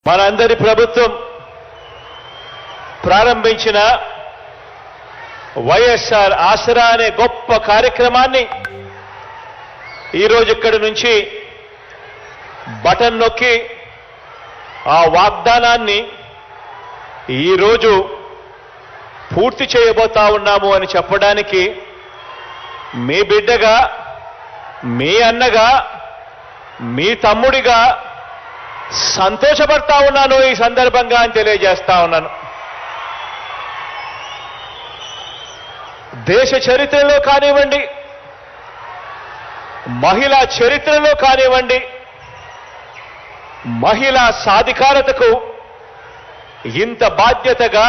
మనందరి ప్రభుత్వం ప్రారంభించిన వైఎస్ఆర్ ఆసరా అనే గొప్ప కార్యక్రమాన్ని ఈరోజు ఇక్కడి నుంచి బటన్ నొక్కి ఆ వాగ్దానాన్ని ఈరోజు పూర్తి చేయబోతా ఉన్నాము అని చెప్పడానికి మీ బిడ్డగా, మీ అన్నగా, మీ తమ్ముడిగా సంతోషపడతా ఉన్నాను ఈ సందర్భంగా అని తెలియజేస్తా ఉన్నాను. దేశ చరిత్రలో కానివ్వండి, మహిళా చరిత్రలో కానివ్వండి, మహిళా సాధికారతకు ఇంత బాధ్యతగా,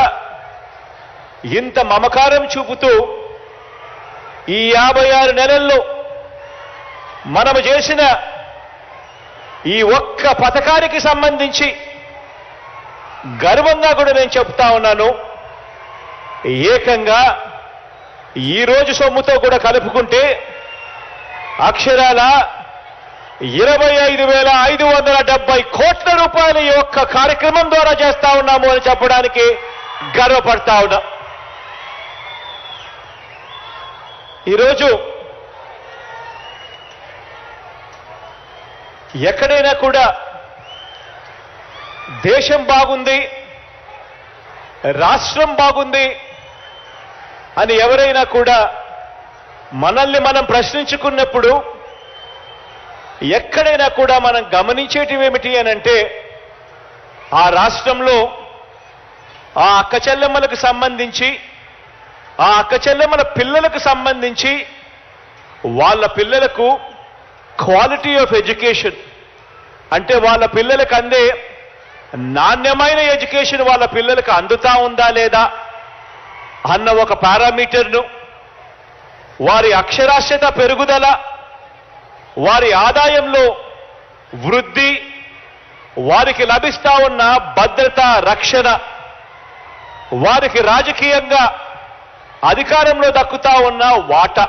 ఇంత మమకారం చూపుతూ ఈ 56 నెలల్లో మనము చేసిన ఈ ఒక్క పథకానికి సంబంధించి గర్వంగా కూడా నేను చెప్తా ఉన్నాను. ఏకంగా ఈ రోజు సొమ్ముతో కూడా కలుపుకుంటే అక్షరాల 25,570 కోట్ల రూపాయలు ఈ ఒక్క కార్యక్రమం ద్వారా చేస్తా ఉన్నాము అని చెప్పడానికి గర్వపడతా ఉన్నా. ఈరోజు ఎక్కడైనా కూడా దేశం బాగుంది, రాష్ట్రం బాగుంది అని ఎవరైనా కూడా మనల్ని మనం ప్రశ్నించుకున్నప్పుడు ఎక్కడైనా కూడా మనం గమనించేటివేమిటి అనంటే, ఆ రాష్ట్రంలో ఆ అక్క చెల్లెమ్మలకు సంబంధించి, ఆ అక్క చెల్లెమ్మల పిల్లలకు సంబంధించి వాళ్ళ పిల్లలకు క్వాలిటీ ఆఫ్ ఎడ్యుకేషన్ అంటే వాళ్ళ పిల్లలకు అందే నాణ్యమైన ఎడ్యుకేషన్ వాళ్ళ పిల్లలకు అందుతా ఉందా లేదా అన్న ఒక పారామీటర్ను, వారి అక్షరాస్యత పెరుగుదల, వారి ఆదాయంలో వృద్ధి, వారికి లభిస్తా ఉన్న భద్రత, రక్షణ, వారికి రాజకీయంగా అధికారంలో దక్కుతా ఉన్న వాటా,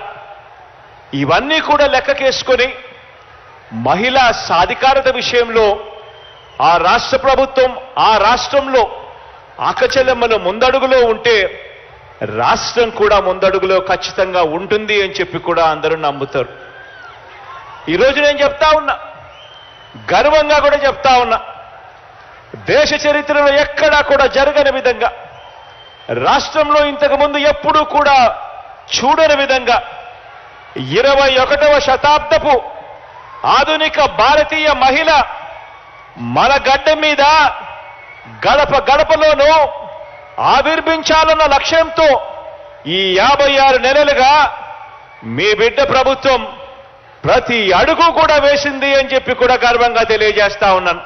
ఇవన్నీ కూడా లెక్కకేసుకొని మహిళా సాధికారత విషయంలో ఆ రాష్ట్ర ప్రభుత్వం, ఆ రాష్ట్రంలో అక్కచెల్లెమ్మలు ముందడుగులో ఉంటే రాష్ట్రం కూడా ముందడుగులో ఖచ్చితంగా ఉంటుంది అని చెప్పి కూడా అందరూ నమ్ముతారు. ఈరోజు నేను చెప్తా ఉన్నా, గర్వంగా కూడా చెప్తా ఉన్నా, దేశ చరిత్రలో ఎక్కడా కూడా జరగని విధంగా, రాష్ట్రంలో ఇంతకుముందు ఎప్పుడూ కూడా చూడని విధంగా 21వ శతాబ్దపు ఆధునిక భారతీయ మహిళ మన గడ్డ మీద గడప గడపలోనూ ఆవిర్భించాలన్న లక్ష్యంతో ఈ 56 నెలలుగా మీ బిడ్డ ప్రభుత్వం ప్రతి అడుగు కూడా వేసింది అని చెప్పి కూడా గర్వంగా తెలియజేస్తా ఉన్నాను.